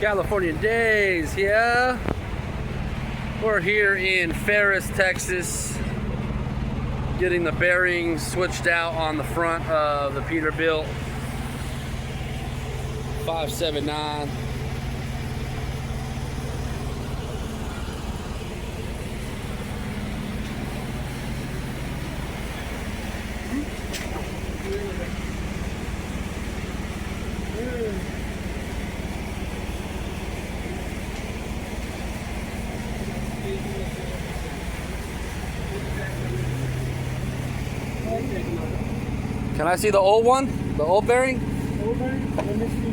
California days, yeah. We're here in Ferris, Texas, getting the bearings switched out on the front of the Peterbilt 579. Can I see the old one? The old bearing? Old bearing? Let me see.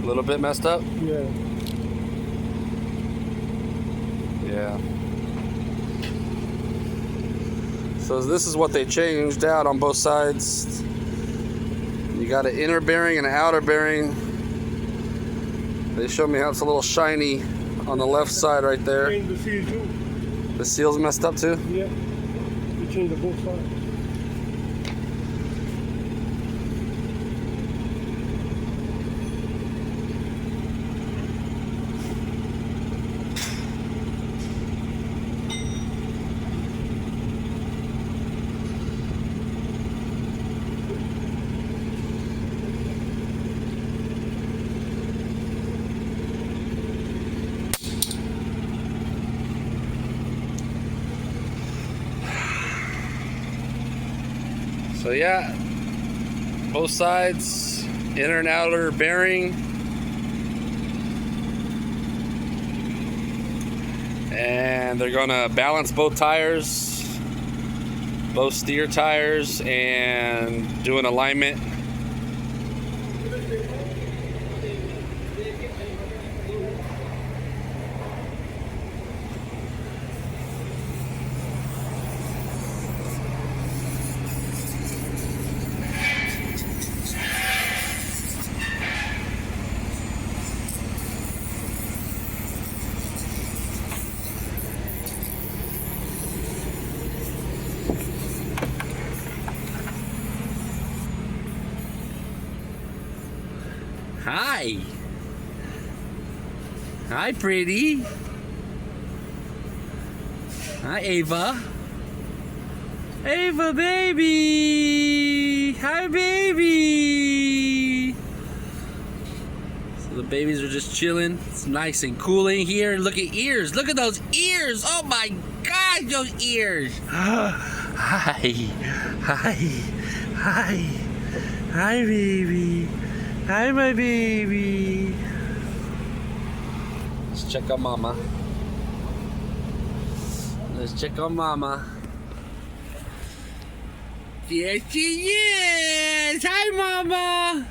A little bit messed up? Yeah. Yeah. So this is what they changed out on both sides. You got an inner bearing and an outer bearing. They showed me how it's a little shiny on the left side right there. Changed the seal too. The seal's messed up too? Yeah. They changed the both sides. So yeah, both sides, inner and outer bearing. And they're gonna balance both tires, both steer tires, and do an alignment. Hi. Hi, pretty. Hi, Ava. Ava, baby. Hi, baby. So the babies are just chilling. It's nice and cool in here. Look at ears. Look at those ears. Oh my God, those ears. Hi. Hi. Hi. Hi, baby. Hi, my baby. Let's check on Mama. Let's check on Mama. Yes, she is. Hi, Mama.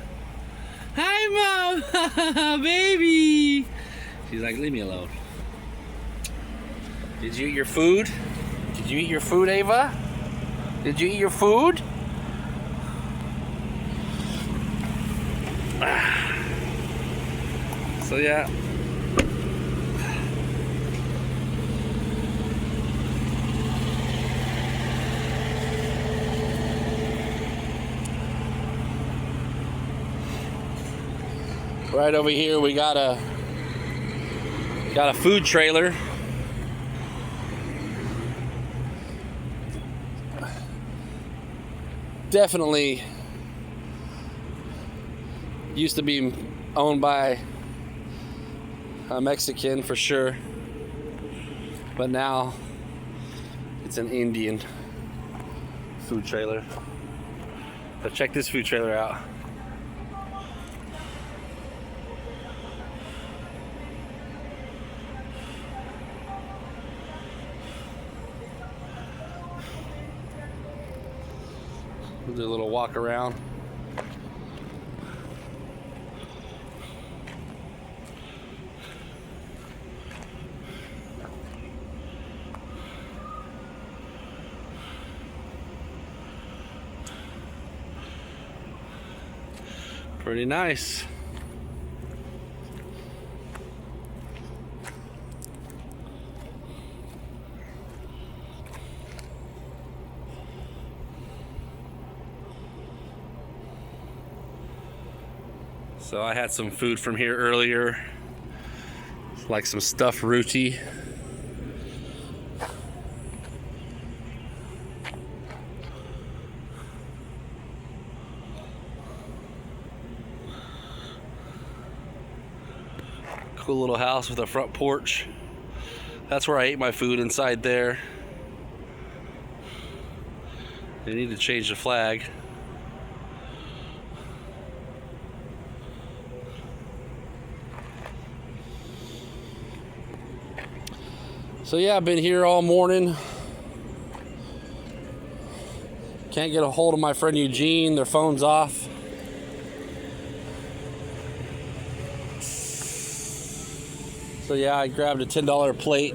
Hi, Mama. Baby. She's like, leave me alone. Did you eat your food? Did you eat your food, Ava? Did you eat your food? So yeah, right over here we got a food trailer. Definitely used to be owned by a Mexican for sure, but now it's an Indian food trailer. But check this food trailer out. We'll do a little walk around. Pretty nice. So I had some food from here earlier, like some stuffed roti. Cool little house with a front porch. That's where I ate my food, inside there. They need to change the flag. So yeah, I've been here all morning. Can't get a hold of my friend Eugene. Their phone's off. So yeah, I grabbed a $10 plate,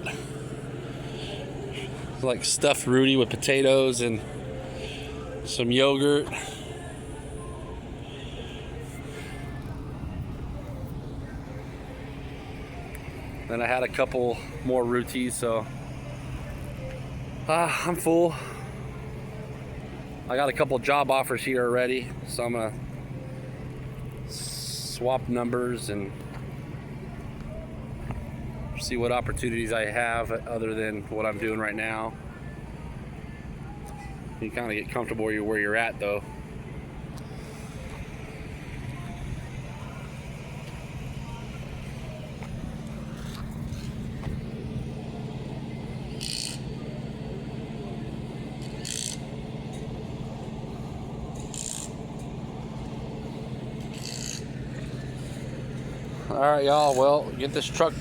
like stuffed roti with potatoes and some yogurt. Then I had a couple more rotis, so I'm full. I got a couple job offers here already, so I'm gonna swap numbers and see what opportunities I have other than what I'm doing right now. You kind of get comfortable where you're at, though. All right, y'all. Well, get this truck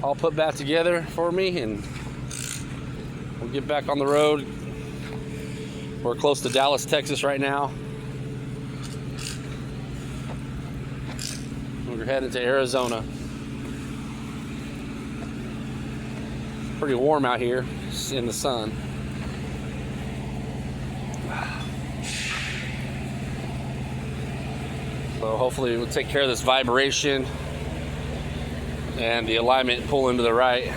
all put back together for me, and we'll get back on the road. We're close to Dallas, Texas right now. We're heading to Arizona. It's pretty warm out here in the sun. So hopefully we'll take care of this vibration and the alignment pulling to the right.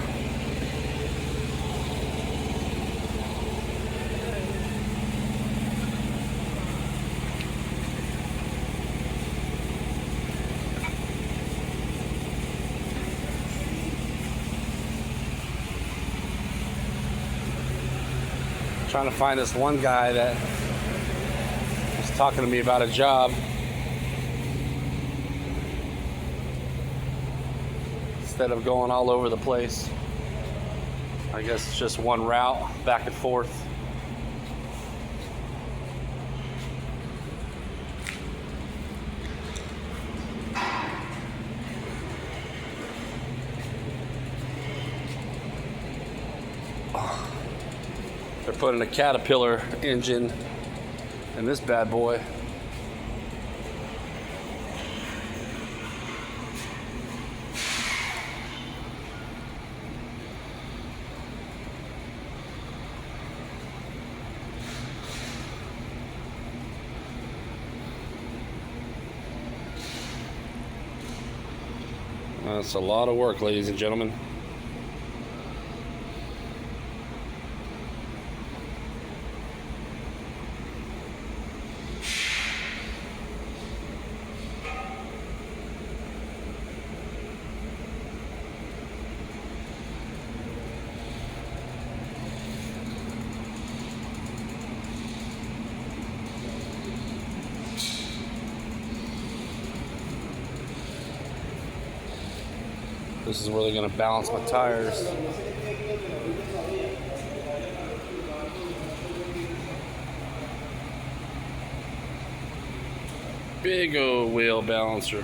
Trying to find this one guy that was talking to me about a job. Instead of going all over the place. I guess it's just one route back and forth. They're putting a Caterpillar engine in this bad boy. That's a lot of work, ladies and gentlemen. This is where they're going to balance my tires. Big old wheel balancer.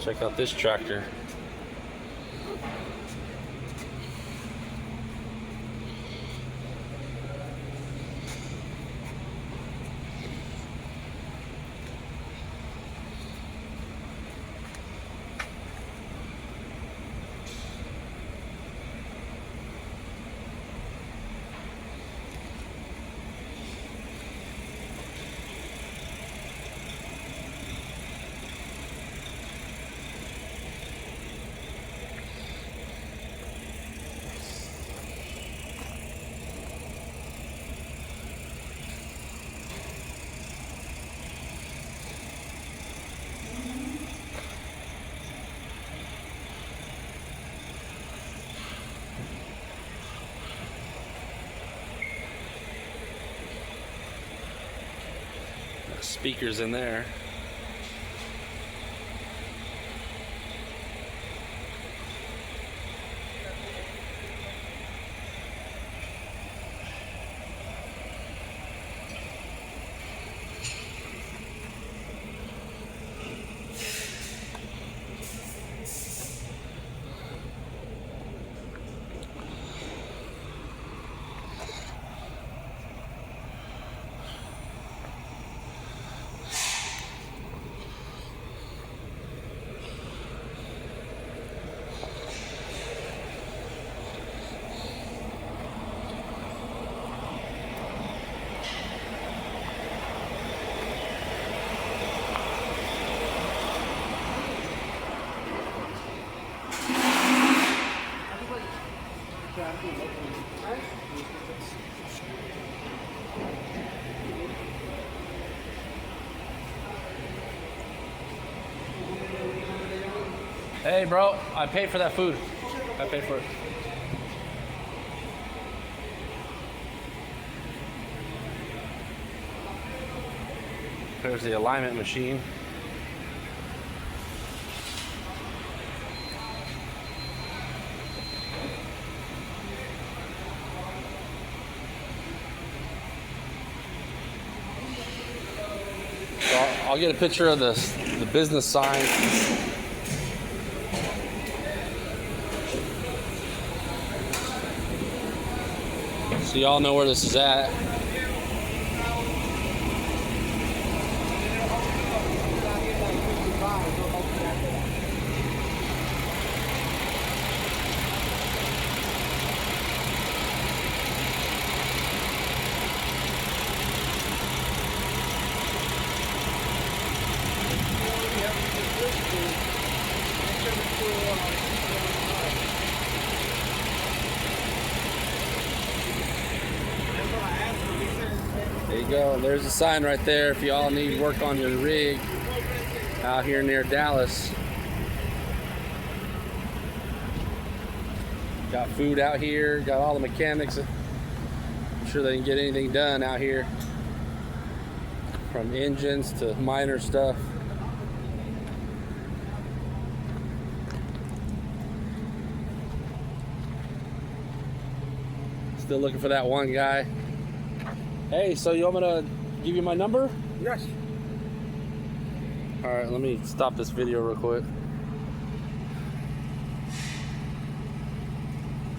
Check out this tractor. speakers in there. Hey bro, I paid for that food. I paid for it. There's the alignment machine. So I'll get a picture of the business sign. So y'all know where this is at. There you go. There's a sign right there if y'all need work on your rig out here near Dallas. Got food out here, got all the mechanics. I'm sure they can get anything done out here, from engines to minor stuff. Still looking for that one guy. Hey, so you want me to give you my number? Yes. All right, let me stop this video real quick.